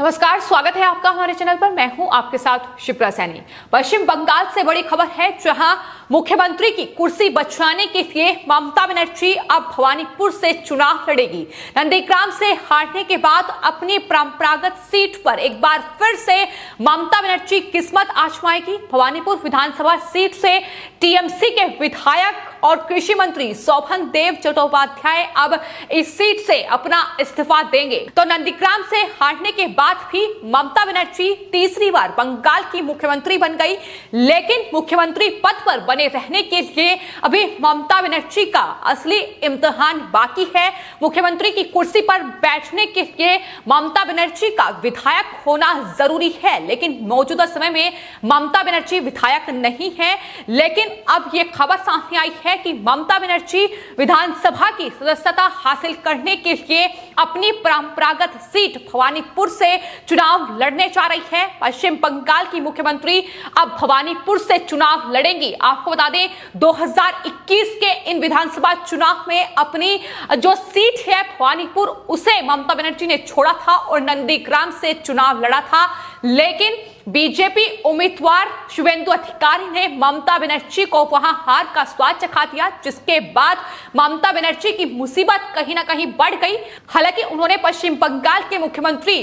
नमस्कार, स्वागत है आपका हमारे चैनल पर। मैं हूं आपके साथ शिप्रा सैनी। पश्चिम बंगाल से बड़ी खबर है, जहां मुख्यमंत्री की कुर्सी बचाने के लिए ममता बनर्जी अब भवानीपुर से चुनाव लड़ेगी। नंदीग्राम से हारने के बाद अपनी परंपरागत सीट पर एक बार फिर से ममता बनर्जी किस्मत आजमाएगी। भवानीपुर विधानसभा सीट से टीएमसी के विधायक और कृषि मंत्री शोभन देव चट्टोपाध्याय अब इस सीट से अपना इस्तीफा देंगे। तो नंदीग्राम से हारने के बाद भी ममता बनर्जी तीसरी बार बंगाल की मुख्यमंत्री बन गई, लेकिन मुख्यमंत्री पद पर बने रहने के लिए अभी ममता बनर्जी का असली इम्तिहान बाकी है। मुख्यमंत्री की कुर्सी पर बैठने के लिए ममता बनर्जी का विधायक होना जरूरी है, लेकिन मौजूदा समय में ममता बनर्जी विधायक नहीं है। लेकिन अब यह खबर सामने आई है कि ममता बनर्जी विधानसभा की सदस्यता हासिल करने के लिए अपनी परंपरागत सीट भवानीपुर से चुनाव लड़ने जा रही है। पश्चिम बंगाल की मुख्यमंत्री अब भवानीपुर से चुनाव लड़ेंगी। आपको बता दें, 2021 के इन विधानसभा चुनाव में अपनी जो सीट है भवानीपुर, उसे ममता बनर्जी ने छोड़ा था और नंदीग्राम से चुनाव लड़ा था। लेकिन बीजेपी उम्मीदवार शुभेंदु अधिकारी ने ममता बनर्जी को वहां हार का स्वाद चखा दिया, जिसके बाद ममता बनर्जी की मुसीबत कहीं ना कहीं बढ़ गई। हालांकि उन्होंने पश्चिम बंगाल के मुख्यमंत्री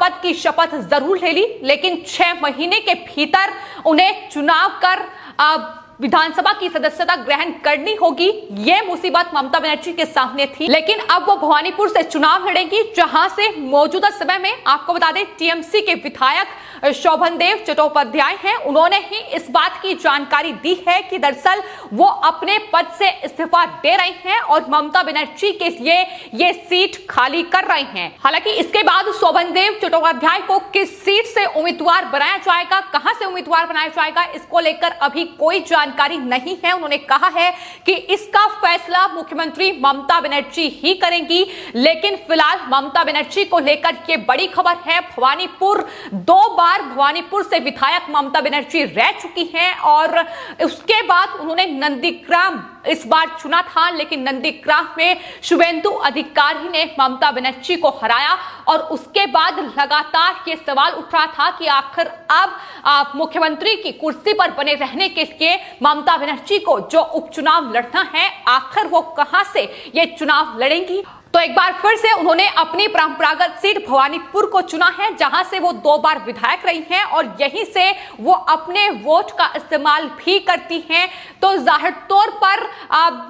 पद की शपथ जरूर ले ली, लेकिन 6 महीने के भीतर उन्हें चुनाव कर विधानसभा की सदस्यता ग्रहण करनी होगी। यह मुसीबत ममता बनर्जी के सामने थी, लेकिन अब वो भवानीपुर से चुनाव लड़ेंगी, जहां से मौजूदा समय में आपको बता दें टीएमसी के विधायक शोभन देव चट्टोपाध्याय हैं। उन्होंने ही इस बात की जानकारी दी है कि दरअसल वो अपने पद से इस्तीफा दे रहे हैं और ममता बनर्जी के लिए ये सीट खाली कर रहे हैं। हालांकि इसके बाद शोभन देव चट्टोपाध्याय को किस सीट से उम्मीदवार बनाया जाएगा, कहां से उम्मीदवार बनाया जाएगा, इसको लेकर अभी कोई जानकारी नहीं है। उन्होंने कहा है कि इसका फैसला मुख्यमंत्री ममता बनर्जी ही करेंगी। लेकिन फिलहाल ममता बनर्जी को लेकर यह बड़ी खबर है। भवानीपुर 2 बार भवानीपुर से विधायक ममता बनर्जी रह चुकी हैं और उसके बाद उन्होंने नंदीग्राम इस बार चुना था, लेकिन नंदीग्राम में शुभेंदु अधिकारी ने ममता बनर्जी को हराया और उसके बाद लगातार ये सवाल उठ रहा था कि आखिर अब मुख्यमंत्री की कुर्सी पर बने रहने के लिए ममता बनर्जी को जो उपचुनाव लड़ना है, आखिर वो कहां से ये चुनाव लड़ेंगी। तो एक बार फिर से उन्होंने अपनी परंपरागत सीट भवानीपुर को चुना है, जहां से वो 2 बार विधायक रही हैं और यहीं से वो अपने वोट का इस्तेमाल भी करती हैं। तो जाहिर तौर पर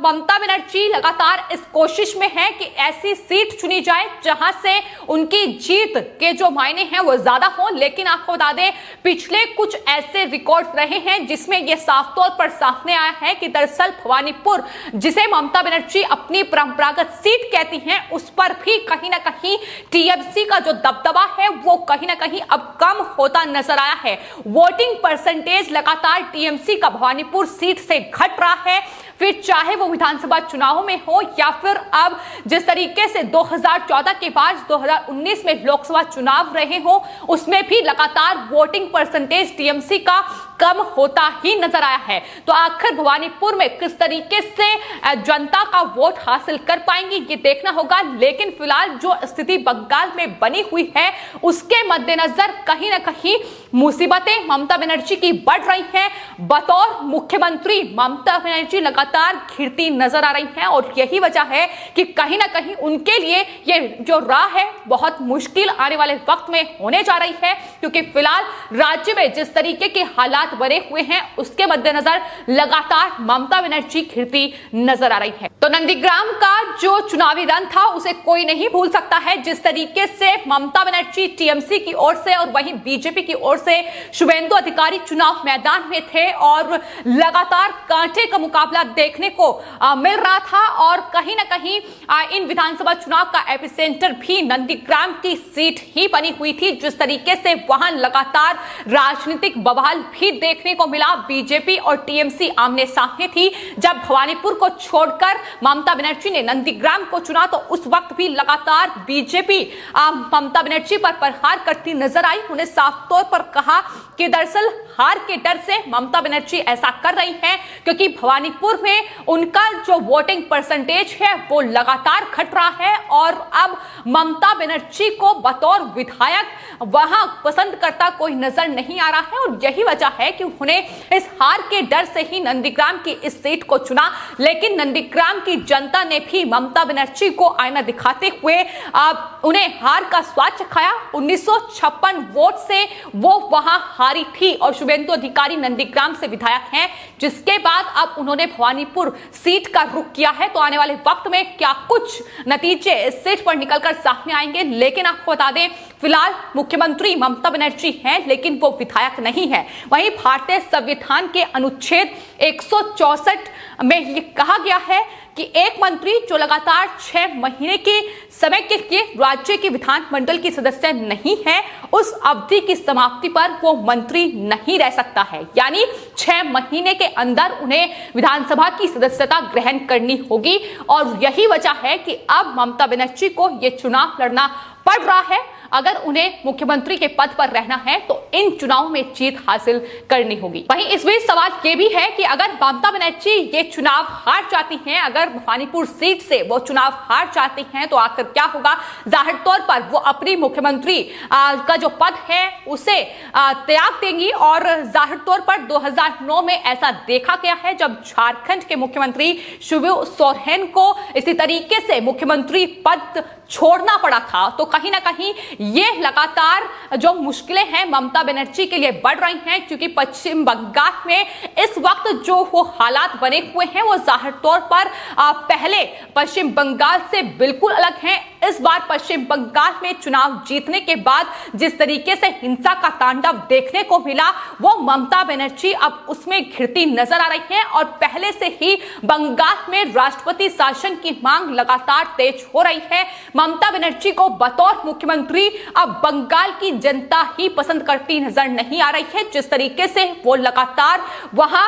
ममता बनर्जी लगातार इस कोशिश में है कि ऐसी सीट चुनी जाए जहां से उनकी जीत के जो मायने हैं वो ज्यादा हो। लेकिन आपको बता दें, पिछले कुछ ऐसे रिकॉर्ड रहे हैं जिसमें यह साफ तौर पर सामने आया है कि दरअसल भवानीपुर, जिसे ममता बनर्जी अपनी परंपरागत सीट कहती हैं, उस पर भी कहीं ना कहीं टीएमसी का जो दबदबा है वो कहीं ना कहीं अब कम होता नजर आया है। वोटिंग परसेंटेज लगातार टीएमसी का भवानीपुर सीट से घट रहा है, फिर चाहे वो विधानसभा चुनावों में हो या फिर अब जिस तरीके से 2014 के बाद 2019 में लोकसभा चुनाव रहे हो, उसमें भी लगातार वोटिंग परसेंटेज टीएमसी का कम होता ही नजर आया है। तो आखिर भवानीपुर में किस तरीके से जनता का वोट हासिल कर पाएंगी, ये देखना होगा। लेकिन फिलहाल जो स्थिति बंगाल में बनी हुई है, उसके मद्देनजर कहीं ना कहीं मुसीबतें ममता बनर्जी की बढ़ रही हैं। बतौर मुख्यमंत्री ममता बनर्जी लगातार घिरती नजर आ रही हैं और यही वजह है कि कहीं ना कहीं उनके लिए ये जो राह है बहुत मुश्किल आने वाले वक्त में होने जा रही है, क्योंकि फिलहाल राज्य में जिस तरीके के हालात बने हुए हैं, उसके मद्देनजर लगातार ममता बनर्जी घिरती नजर आ रही है। तो नंदीग्राम का जो चुनावी रण था उसे कोई नहीं भूल सकता है। जिस तरीके से ममता बनर्जी टीएमसी की ओर से और वहीं बीजेपी की ओर से शुभेंदु अधिकारी चुनाव मैदान में थे और लगातार कांटे का मुकाबला देखने को मिल रहा था और कहीं ना कहीं इन विधानसभा चुनाव का एपिसेंटर भी नंदीग्राम की सीट ही बनी हुई थी। जिस तरीके से वहां लगातार राजनीतिक बवाल भी देखने को मिला, बीजेपी और टीएमसी आमने सामने थी। जब भवानीपुर को छोड़कर ममता बनर्जी ने नंदीग्राम को चुना तो उस वक्त भी लगातार बीजेपी ममता बनर्जी पर प्रहार करती नजर आई। उन्हें साफ तौर पर कहा कि दरअसल हार के डर से ममता बनर्जी ऐसा कर रही हैं क्योंकि भवानीपुर में उनका जो वोटिंग परसेंटेज है वो लगातार घट रहा है और अब ममता बनर्जी को बतौर विधायक वहां पसंद करता कोई नजर नहीं आ रहा है और यही वजह है कि उन्होंने इस हार के डर से ही नंदीग्राम की इस सीट को चुना। लेकिन नंदीग्राम की जनता ने भी ममता बनर्जी को आईना दिखाते हुए उन्हें हार का स्वाद चखाया। 1956 वोट से वो वहां हारी थी और शुभेंदु अधिकारी नंदीग्राम से विधायक हैं, जिसके बाद अब उन्होंने भवानीपुर सीट का रुख किया है। तो आने वाले वक्त में क्या कुछ नतीजे इस सीट पर निकलकर सामने आएंगे। लेकिन आपको बता दें, फिलहाल मुख्यमंत्री ममता बनर्जी हैं लेकिन वो विधायक नहीं है। वहीं भारतीय संविधान के अनुच्छेद 164 में ये कहा गया है कि एक मंत्री जो लगातार 6 महीने के समय के लिए राज्य के विधानमंडल की सदस्य नहीं है, उस अवधि की समाप्ति पर वो मंत्री नहीं रह सकता है। यानी 6 महीने के अंदर उन्हें विधानसभा की सदस्यता ग्रहण करनी होगी और यही वजह है कि अब ममता बनर्जी को ये चुनाव लड़ना पड़ रहा है। अगर उन्हें मुख्यमंत्री के पद पर रहना है तो इन चुनाव में जीत हासिल करनी होगी। वहीं इस बीच सवाल ये भी है कि अगर ममता बनर्जी ये चुनाव हार जाती हैं, अगर भवानीपुर सीट से वो चुनाव हार जाती हैं तो आखिर क्या होगा। जाहिर तौर पर वो अपनी मुख्यमंत्री का जो पद है उसे त्याग देंगी और जाहिर तौर पर 2009 में ऐसा देखा गया है जब झारखंड के मुख्यमंत्री शिबू सोरेन को इसी तरीके से मुख्यमंत्री पद छोड़ना पड़ा था। तो कहीं ना कहीं ये लगातार जो मुश्किलें हैं ममता बनर्जी के लिए बढ़ रही हैं, क्योंकि पश्चिम बंगाल में इस वक्त जो वो हालात बने हुए हैं वो जाहिर तौर पर पहले पश्चिम बंगाल से बिल्कुल अलग हैं। इस बार पश्चिम बंगाल में चुनाव जीतने के बाद जिस तरीके से हिंसा का तांडव देखने को मिला वो ममता बनर्जी अब उसमें घिरती नजर आ रही है और पहले से ही बंगाल में राष्ट्रपति शासन की मांग लगातार तेज हो रही है। ममता बनर्जी को बतौर मुख्यमंत्री अब बंगाल की जनता ही पसंद करती नजर नहीं आ रही है। जिस तरीके से वो लगातार वहां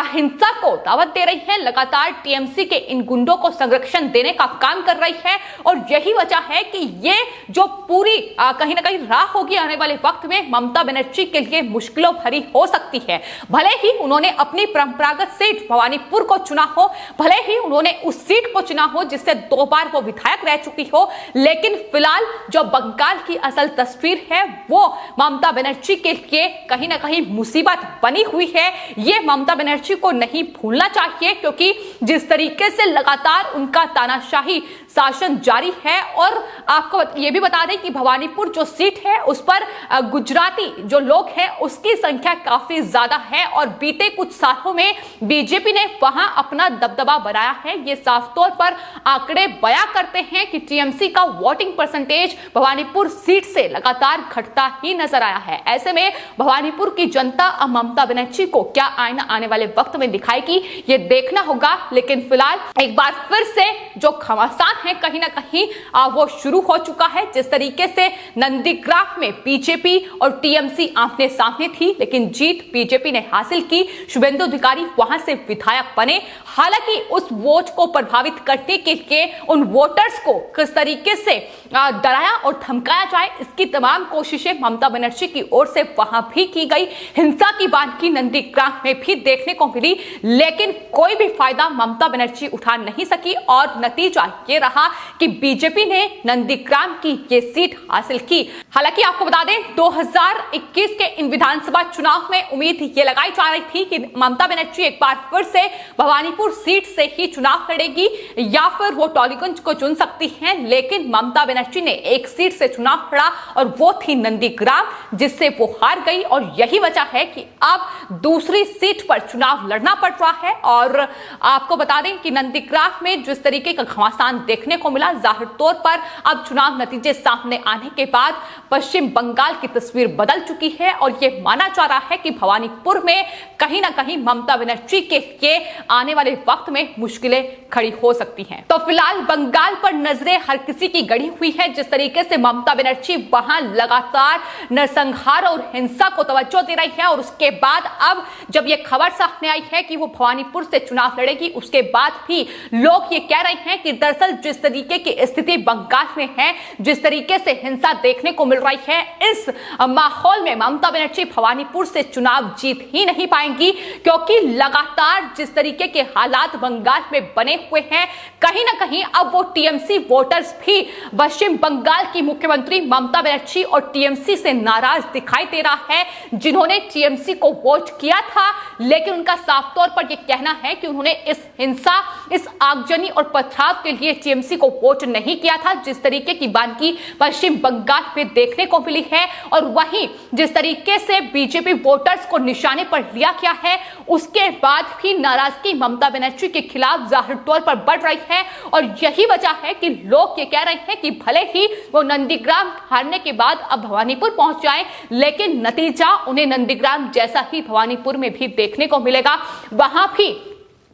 हिंसा को दावत दे रही है, लगातार टीएमसी के इन गुंडों को संरक्षण देने का काम कर रही है और यही वजह है कि ये जो पूरी कहीं ना कहीं राह होगी आने वाले वक्त में ममता बनर्जी के लिए मुश्किलों भरी हो सकती है। भले ही उन्होंने अपनी परंपरागत सीट भवानीपुर को चुना हो, भले ही उन्होंने उस सीट को चुना हो जिससे 2 बार वो विधायक रह चुकी हो, लेकिन फिलहाल जो बंगाल की असल तस्वीर है वो ममता बनर्जी के लिए कहीं ना कहीं मुसीबत बनी हुई है। ये ममता बनर्जी को नहीं भूलना चाहिए, क्योंकि जिस तरीके से लगातार उनका तानाशाही शासन जारी है और आपको ये भी बता दें कि भवानीपुर जो सीट है उस पर गुजराती जो लोग हैं उसकी संख्या काफी ज्यादा है और बीते कुछ सालों में बीजेपी ने वहां अपना दबदबा बनाया है। ये साफ तौर पर आंकड़े बयां करते हैं कि टीएमसी का वोटिंग परसेंटेज भवानीपुर सीट से लगातार घटता ही नजर आया है। ऐसे में भवानीपुर की जनता अब ममता बनर्जी को क्या आईना आने वाले वक्त में दिखाएगी ये देखना होगा। लेकिन फिलहाल एक बार फिर से जो घमासान है कहीं ना कहीं वो शुरू हो चुका है। जिस तरीके से नंदीग्राम में बीजेपी और टीएमसी आमने सामने थी, लेकिन जीत बीजेपी ने हासिल की, शुभेंदु अधिकारी वहां से विधायक बने। हालांकि उस वोट को प्रभावित करने के लिए उन वोटर्स को किस तरीके से डराया और धमकाया जाए इसकी तमाम कोशिशें ममता बनर्जी की ओर से वहां भी की गई। हिंसा की बानगी नंदीग्राम में भी देखने को मिली, लेकिन कोई भी फायदा ममता बनर्जी उठा नहीं सकी और नतीजा ये रहा कि बीजेपी ने नंदीग्राम की ये सीट हासिल की। हालांकि आपको बता दें 2021 के इन विधानसभा चुनाव में उम्मीद ये लगाई जा रही थी कि ममता बनर्जी एक बार फिर से भवानीपुर सीट से ही चुनाव लड़ेगी या फिर वो टॉलीगंज को चुन सकती हैं, लेकिन ममता बनर्जी ने एक सीट से चुनाव लड़ा और वो थी नंदीग्राम, जिससे वो हार गई और यही वजह है कि अब दूसरी सीट पर चुनाव लड़ना पड़ रहा है। और आपको बता दें कि नंदीग्राम में जिस तरीके का घमासान देखने को मिला, जाहिर तौर पर अब चुनाव नतीजे सामने आने के बाद पश्चिम बंगाल की तस्वीर बदल चुकी है और यह माना जा रहा है कि भवानीपुर में कहीं ना कहीं ममता बनर्जी के लिए आने वाले वक्त में मुश्किलें खड़ी हो सकती हैं। तो फिलहाल बंगाल पर नजरें हर किसी की गड़ी हुई है। जिस तरीके से ममता बनर्जी वहां लगातार नरसंहार और हिंसा को तवज्जो दे रही है और उसके बाद अब जब यह खबर सामने आई है कि वो भवानीपुर से चुनाव लड़ेगी, उसके बाद भी लोग ये कह रहे हैं कि दरअसल जिस तरीके की स्थिति बंगाल में है, जिस तरीके से हिंसा देखने को मिल रही है, इस माहौल में ममता बनर्जी भवानीपुर से चुनाव जीत ही नहीं पाएंगी, क्योंकि लगातार जिस तरीके के हालात बंगाल में बने हुए हैं, कहीं ना कहीं अब वो टीएमसी वोटर्स भी पश्चिम बंगाल की मुख्यमंत्री ममता बनर्जी और टीएमसी से नाराज दिखाई दे रहा है, जिन्होंने टीएमसी को वोट किया था, लेकिन उनका साफ तौर पर यह कहना है कि उन्होंने इस हिंसा, इस आगजनी और पथराव के लिए टीएमसी को वोट नहीं किया था, जिस तरीके की बानगी पश्चिम बंगाल में देखने को मिली है। और वहीं जिस तरीके से बीजेपी वोटर्स को निशाने पर लिया गया है, उसके बाद भी नाराजगी ममता बनर्जी के खिलाफ जाहिर तौर पर बढ़ रही है। और यही वजह है कि लोग ये कह रहे हैं कि भले ही वो नंदीग्राम हारने के बाद अब भवानीपुर पहुंच जाए, लेकिन नतीजा उन्हें नंदीग्राम जैसा ही भवानीपुर में भी देखने को मिलेगा। वहां भी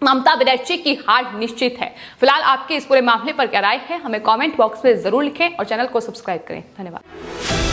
ममता बनर्जी की हार निश्चित है। फिलहाल आपके इस पूरे मामले पर क्या राय है, हमें कमेंट बॉक्स में जरूर लिखें और चैनल को सब्सक्राइब करें। धन्यवाद।